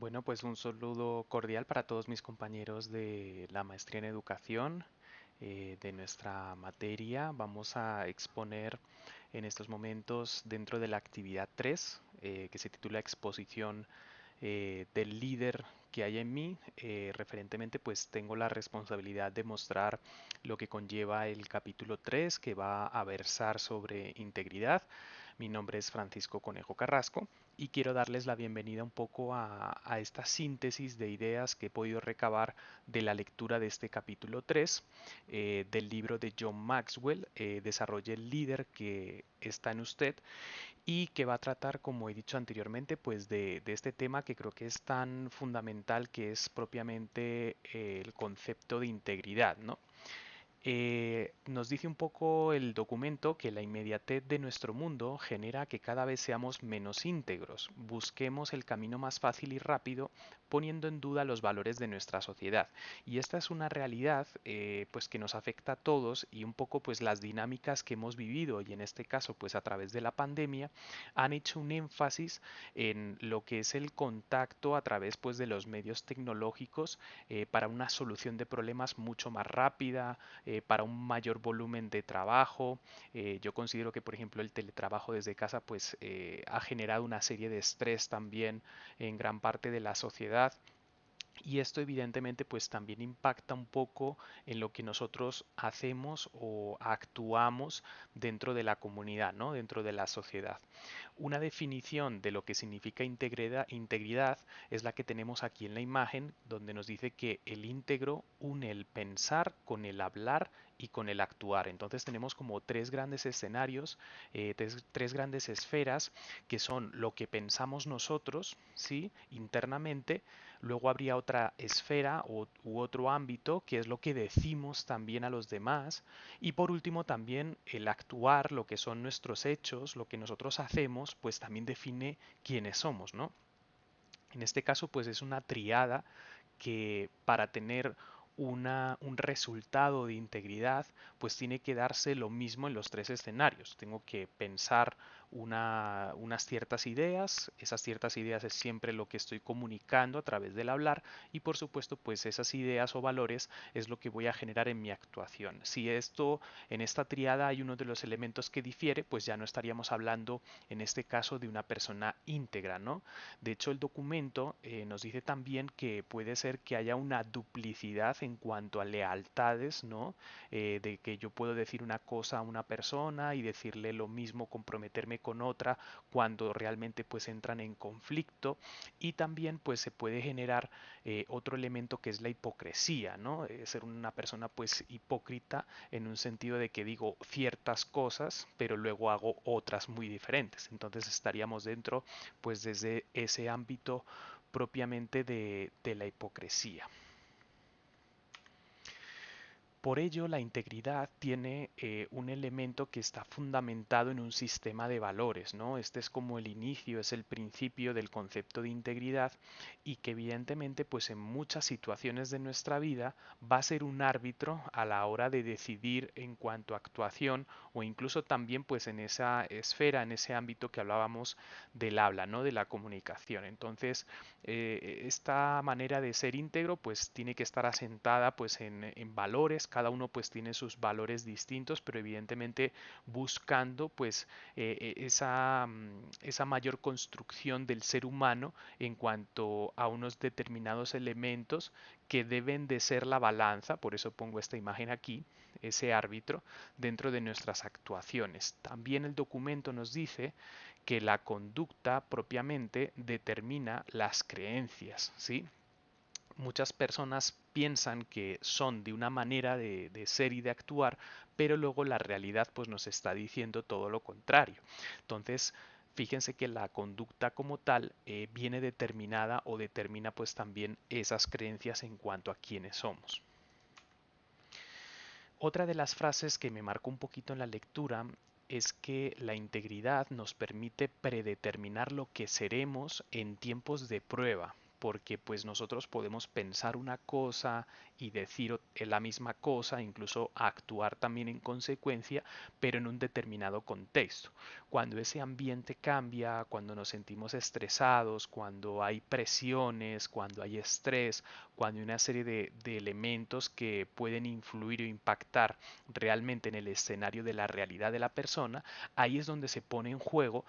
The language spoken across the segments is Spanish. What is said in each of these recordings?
Bueno, pues un saludo cordial para todos mis compañeros de la maestría en educación, de nuestra materia. Vamos a exponer en estos momentos dentro de la actividad 3, que se titula Exposición del líder que hay en mí. Referentemente, pues tengo la responsabilidad de mostrar lo que conlleva el capítulo 3, que va a versar sobre integridad. Mi nombre es Francisco Conejo Carrasco y quiero darles la bienvenida un poco a esta síntesis de ideas que he podido recabar de la lectura de este capítulo 3 del libro de John Maxwell, Desarrolle el líder que está en usted, y que va a tratar, como he dicho anteriormente, pues de este tema que creo que es tan fundamental, que es propiamente el concepto de integridad, ¿no? Nos dice un poco el documento que la inmediatez de nuestro mundo genera que cada vez seamos menos íntegros. Busquemos el camino más fácil y rápido, poniendo en duda los valores de nuestra sociedad. Y esta es una realidad pues que nos afecta a todos, y un poco pues las dinámicas que hemos vivido, y en este caso pues a través de la pandemia, han hecho un énfasis en lo que es el contacto a través pues de los medios tecnológicos para una solución de problemas mucho más rápida, para un mayor volumen de trabajo. Yo considero que, por ejemplo, el teletrabajo desde casa pues ha generado una serie de estrés también en gran parte de la sociedad. Y esto evidentemente pues también impacta un poco en lo que nosotros hacemos o actuamos dentro de la comunidad, ¿no? Dentro de la sociedad. Una definición de lo que significa integridad es la que tenemos aquí en la imagen, donde nos dice que el íntegro une el pensar con el hablar y con el actuar. Entonces tenemos como tres grandes escenarios, tres grandes esferas, que son lo que pensamos nosotros, ¿sí? Internamente. Luego habría otra esfera u otro ámbito, que es lo que decimos también a los demás. Y por último, también el actuar, lo que son nuestros hechos, lo que nosotros hacemos, pues también define quiénes somos, ¿no? En este caso, pues es una triada que, para tener un resultado de integridad, pues tiene que darse lo mismo en los tres escenarios. Tengo que pensar unas ciertas ideas, esas ciertas ideas es siempre lo que estoy comunicando a través del hablar, y por supuesto pues esas ideas o valores es lo que voy a generar en mi actuación. Si esto, en esta triada hay uno de los elementos que difiere, pues ya no estaríamos hablando en este caso de una persona íntegra, ¿no? De hecho, el documento nos dice también que puede ser que haya una duplicidad en cuanto a lealtades, ¿no? De que yo puedo decir una cosa a una persona y decirle lo mismo, comprometerme con otra, cuando realmente pues entran en conflicto. Y también pues se puede generar otro elemento, que es la hipocresía, ¿no? Ser una persona pues hipócrita, en un sentido de que digo ciertas cosas, pero luego hago otras muy diferentes. Entonces estaríamos dentro pues desde ese ámbito propiamente de la hipocresía. Por ello, la integridad tiene un elemento que está fundamentado en un sistema de valores, ¿no? Este es como el inicio, es el principio del concepto de integridad, y que evidentemente, pues en muchas situaciones de nuestra vida va a ser un árbitro a la hora de decidir en cuanto a actuación, o incluso también pues en esa esfera, en ese ámbito que hablábamos del habla, ¿no? De la comunicación. Entonces, esta manera de ser íntegro pues tiene que estar asentada pues en valores. Cada uno pues tiene sus valores distintos, pero evidentemente buscando pues esa mayor construcción del ser humano en cuanto a unos determinados elementos que deben de ser la balanza. Por eso pongo esta imagen aquí, ese árbitro dentro de nuestras actuaciones. También el documento nos dice que la conducta propiamente determina las creencias, ¿sí? Muchas personas piensan que son de una manera de ser y de actuar, pero luego la realidad pues nos está diciendo todo lo contrario. Entonces, fíjense que la conducta como tal viene determinada, o determina pues también esas creencias en cuanto a quiénes somos. Otra de las frases que me marcó un poquito en la lectura es que la integridad nos permite predeterminar lo que seremos en tiempos de prueba, porque pues nosotros podemos pensar una cosa y decir la misma cosa, incluso actuar también en consecuencia, pero en un determinado contexto. Cuando ese ambiente cambia, cuando nos sentimos estresados, cuando hay presiones, cuando hay estrés, cuando hay una serie de elementos que pueden influir o impactar realmente en el escenario de la realidad de la persona, ahí es donde se pone en juego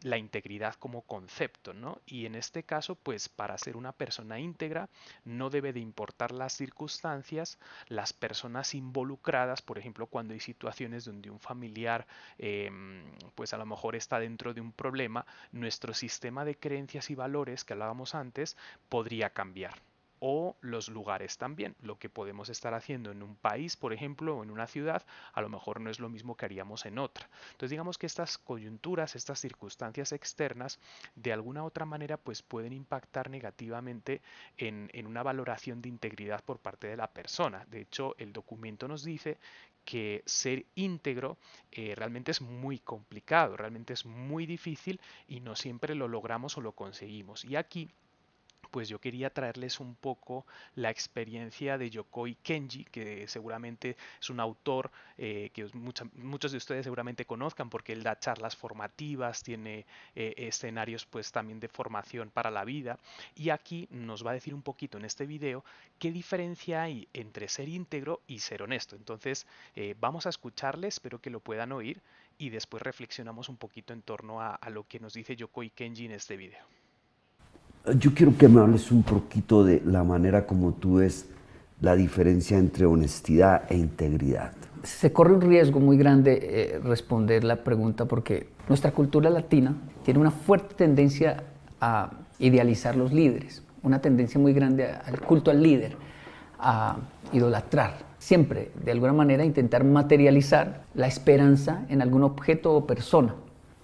la integridad como concepto, ¿no? Y en este caso, pues para ser una persona íntegra no debe de importar las circunstancias, las personas involucradas, por ejemplo, cuando hay situaciones donde un familiar, pues a lo mejor está dentro de un problema, nuestro sistema de creencias y valores que hablábamos antes podría cambiar, o los lugares también. Lo que podemos estar haciendo en un país, por ejemplo, o en una ciudad, a lo mejor no es lo mismo que haríamos en otra. Entonces, digamos que estas coyunturas, estas circunstancias externas, de alguna otra manera, pues pueden impactar negativamente en una valoración de integridad por parte de la persona. De hecho, el documento nos dice que ser íntegro realmente es muy complicado, realmente es muy difícil y no siempre lo logramos o lo conseguimos. Y aquí pues yo quería traerles un poco la experiencia de Yokoi Kenji, que seguramente es un autor que muchos de ustedes seguramente conozcan porque él da charlas formativas, tiene escenarios pues también de formación para la vida, y aquí nos va a decir un poquito en este video qué diferencia hay entre ser íntegro y ser honesto. Entonces vamos a escucharle, espero que lo puedan oír y después reflexionamos un poquito en torno a lo que nos dice Yokoi Kenji en este video. Yo quiero que me hables un poquito de la manera como tú ves la diferencia entre honestidad e integridad. Se corre un riesgo muy grande responder la pregunta porque nuestra cultura latina tiene una fuerte tendencia a idealizar los líderes, una tendencia muy grande al culto al líder, a idolatrar, siempre de alguna manera intentar materializar la esperanza en algún objeto o persona.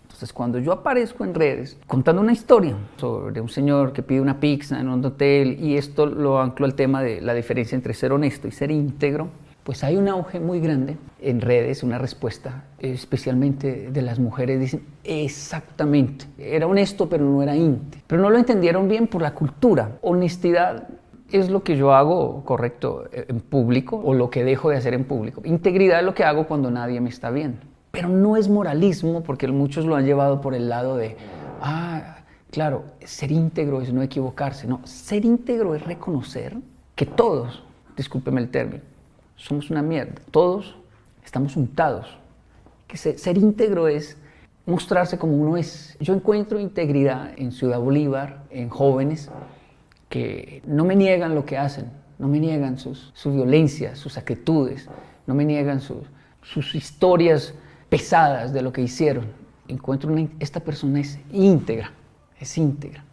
Entonces, cuando yo aparezco en redes contando una historia sobre un señor que pide una pizza en un hotel, y esto lo anclo al tema de la diferencia entre ser honesto y ser íntegro, pues hay un auge muy grande en redes, una respuesta, especialmente de las mujeres, dicen exactamente, era honesto pero no era íntegro. Pero no lo entendieron bien por la cultura. Honestidad es lo que yo hago correcto en público o lo que dejo de hacer en público. Integridad es lo que hago cuando nadie me está viendo. Pero no es moralismo, porque muchos lo han llevado por el lado de, claro, ser íntegro es no equivocarse. No, ser íntegro es reconocer que todos, discúlpeme el término, somos una mierda. Todos estamos untados. Que ser íntegro es mostrarse como uno es. Yo encuentro integridad en Ciudad Bolívar, en jóvenes que no me niegan lo que hacen, no me niegan su violencia, sus actitudes, no me niegan sus historias pesadas de lo que hicieron. Encuentro esta persona es íntegra.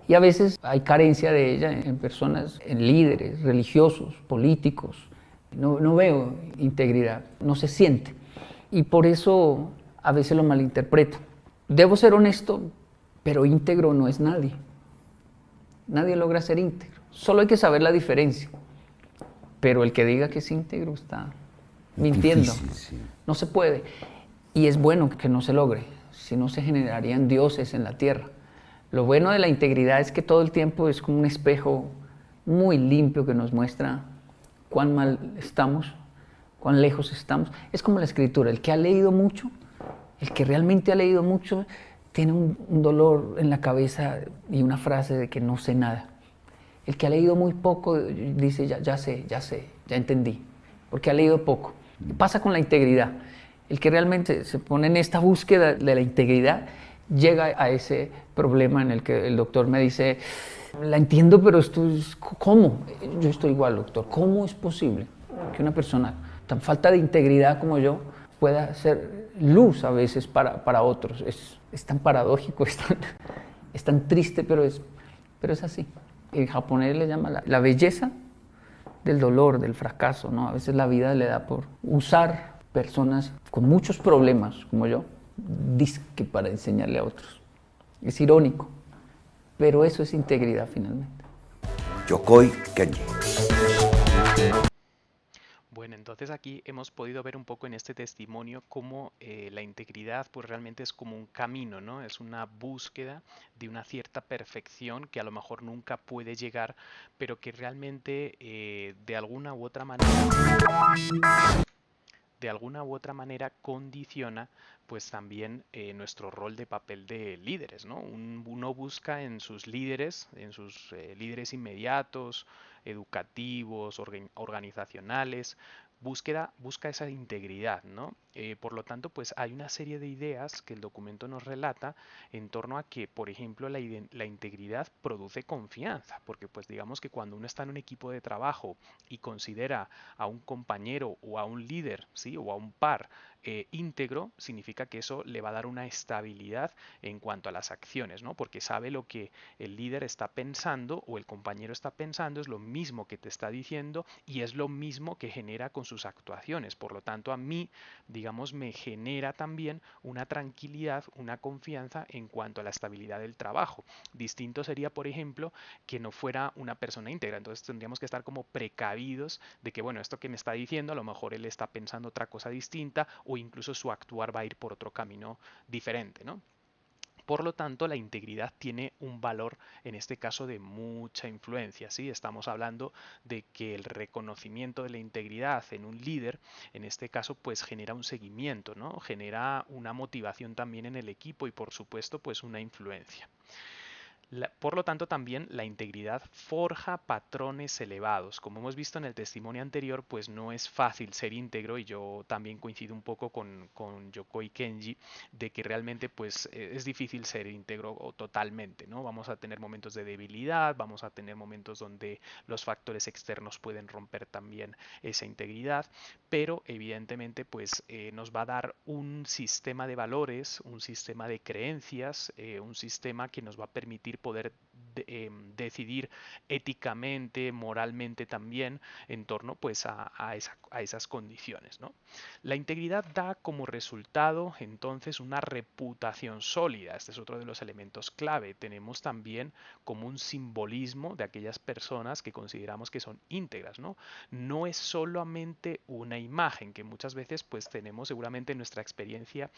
Y a veces hay carencia de ella en personas, en líderes religiosos, políticos. No veo integridad, no se siente. Y por eso a veces lo malinterpreto. Debo ser honesto, pero íntegro no es nadie. Nadie logra ser íntegro. Solo hay que saber la diferencia. Pero el que diga que es íntegro está mintiendo. Difícil, sí. No se puede. Y es bueno que no se logre, si no se generarían dioses en la tierra. Lo bueno de la integridad es que todo el tiempo es como un espejo muy limpio que nos muestra cuán mal estamos, cuán lejos estamos. Es como la escritura, el que ha leído mucho, el que realmente ha leído mucho, tiene un dolor en la cabeza y una frase de que no sé nada. El que ha leído muy poco dice, ya sé, ya entendí, porque ha leído poco. ¿Qué pasa con la integridad? El que realmente se pone en esta búsqueda de la integridad llega a ese problema en el que el doctor me dice, la entiendo, pero esto es, ¿cómo? Yo estoy igual, doctor. ¿Cómo es posible que una persona tan falta de integridad como yo pueda ser luz a veces para otros? Es tan paradójico, es tan triste, pero es así. En japonés le llama la belleza del dolor, del fracaso, ¿no? A veces la vida le da por usar personas con muchos problemas, como yo, dizque para enseñarle a otros. Es irónico, pero eso es integridad finalmente. Yokoi Kenji. Bueno, entonces aquí hemos podido ver un poco en este testimonio cómo la integridad pues realmente es como un camino, ¿no? Es una búsqueda de una cierta perfección que a lo mejor nunca puede llegar, pero que realmente de alguna u otra manera condiciona pues también nuestro rol de papel de líderes, ¿no? Uno busca en sus líderes inmediatos, educativos, organizacionales, busca esa integridad, ¿no? Por lo tanto, pues hay una serie de ideas que el documento nos relata en torno a que, por ejemplo, la integridad produce confianza, porque pues digamos que cuando uno está en un equipo de trabajo y considera a un compañero o a un líder, ¿sí? O a un par íntegro, significa que eso le va a dar una estabilidad en cuanto a las acciones, ¿no? Porque sabe lo que el líder está pensando o el compañero está pensando, es lo mismo que te está diciendo y es lo mismo que genera con sus actuaciones. Por lo tanto, a mí, digamos, me genera también una tranquilidad, una confianza en cuanto a la estabilidad del trabajo. Distinto sería, por ejemplo, que no fuera una persona íntegra. Entonces tendríamos que estar como precavidos de que, bueno, esto que me está diciendo, a lo mejor él está pensando otra cosa distinta o incluso su actuar va a ir por otro camino diferente, ¿no? Por lo tanto, la integridad tiene un valor, en este caso, de mucha influencia. ¿Sí? Estamos hablando de que el reconocimiento de la integridad en un líder, en este caso, pues genera un seguimiento, ¿no? Genera una motivación también en el equipo y, por supuesto, pues una influencia. Por lo tanto, también la integridad forja patrones elevados. Como hemos visto en el testimonio anterior, pues no es fácil ser íntegro y yo también coincido un poco con Yokoi Kenji de que realmente pues es difícil ser íntegro totalmente, ¿no? Vamos a tener momentos de debilidad, vamos a tener momentos donde los factores externos pueden romper también esa integridad, pero evidentemente pues nos va a dar un sistema de valores, un sistema de creencias, un sistema que nos va a permitir poder decidir éticamente, moralmente también en torno pues a esas condiciones, ¿no? La integridad da como resultado entonces una reputación sólida. Este es otro de los elementos clave. Tenemos también como un simbolismo de aquellas personas que consideramos que son íntegras, ¿no? No es solamente una imagen que muchas veces pues tenemos seguramente en nuestra experiencia,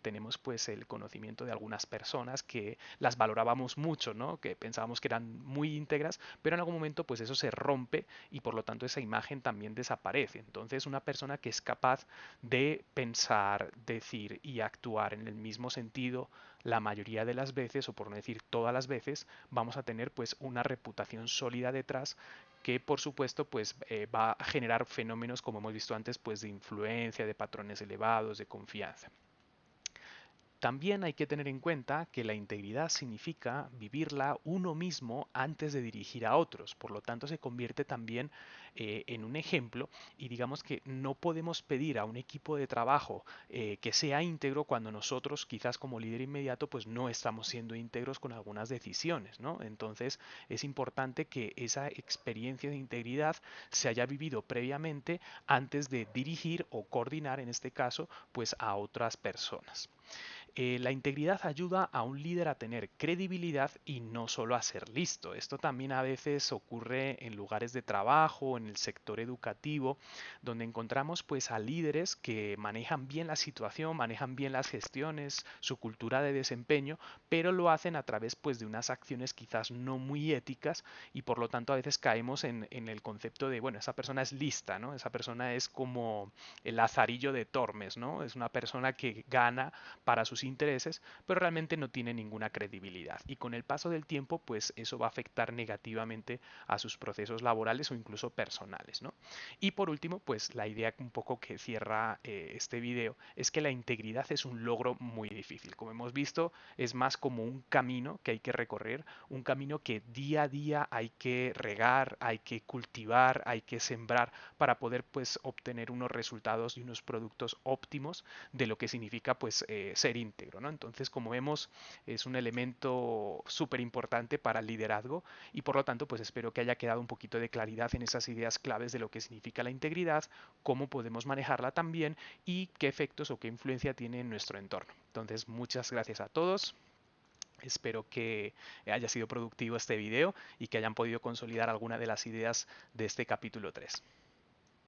tenemos pues el conocimiento de algunas personas que las valorábamos mucho, ¿no? Que pensábamos que eran muy íntegras, pero en algún momento pues eso se rompe y por lo tanto esa imagen también desaparece. Entonces una persona que es capaz de pensar, decir y actuar en el mismo sentido la mayoría de las veces, o por no decir todas las veces, vamos a tener pues una reputación sólida detrás que por supuesto pues va a generar fenómenos como hemos visto antes pues de influencia, de patrones elevados, de confianza. También hay que tener en cuenta que la integridad significa vivirla uno mismo antes de dirigir a otros, por lo tanto se convierte también en un ejemplo y digamos que no podemos pedir a un equipo de trabajo que sea íntegro cuando nosotros quizás como líder inmediato pues no estamos siendo íntegros con algunas decisiones, ¿no? Entonces es importante que esa experiencia de integridad se haya vivido previamente antes de dirigir o coordinar en este caso pues a otras personas. La integridad ayuda a un líder a tener credibilidad y no solo a ser listo. Esto también a veces ocurre en lugares de trabajo, en el sector educativo, donde encontramos pues a líderes que manejan bien la situación, manejan bien las gestiones, su cultura de desempeño, pero lo hacen a través pues de unas acciones quizás no muy éticas y por lo tanto a veces caemos en el concepto de, bueno, esa persona es lista, ¿no? Esa persona es como el Lazarillo de Tormes, ¿no? Es una persona que gana para sus intereses, pero realmente no tiene ninguna credibilidad. Y con el paso del tiempo, pues eso va a afectar negativamente a sus procesos laborales o incluso personales, ¿no? Y por último, pues la idea un poco que cierra este video es que la integridad es un logro muy difícil. Como hemos visto, es más como un camino que hay que recorrer, un camino que día a día hay que regar, hay que cultivar, hay que sembrar para poder pues obtener unos resultados y unos productos óptimos de lo que significa pues ser íntegro, ¿no? Entonces, como vemos, es un elemento súper importante para el liderazgo y por lo tanto, pues espero que haya quedado un poquito de claridad en esas ideas claves de lo que significa la integridad, cómo podemos manejarla también y qué efectos o qué influencia tiene en nuestro entorno. Entonces, muchas gracias a todos. Espero que haya sido productivo este video y que hayan podido consolidar alguna de las ideas de este capítulo 3.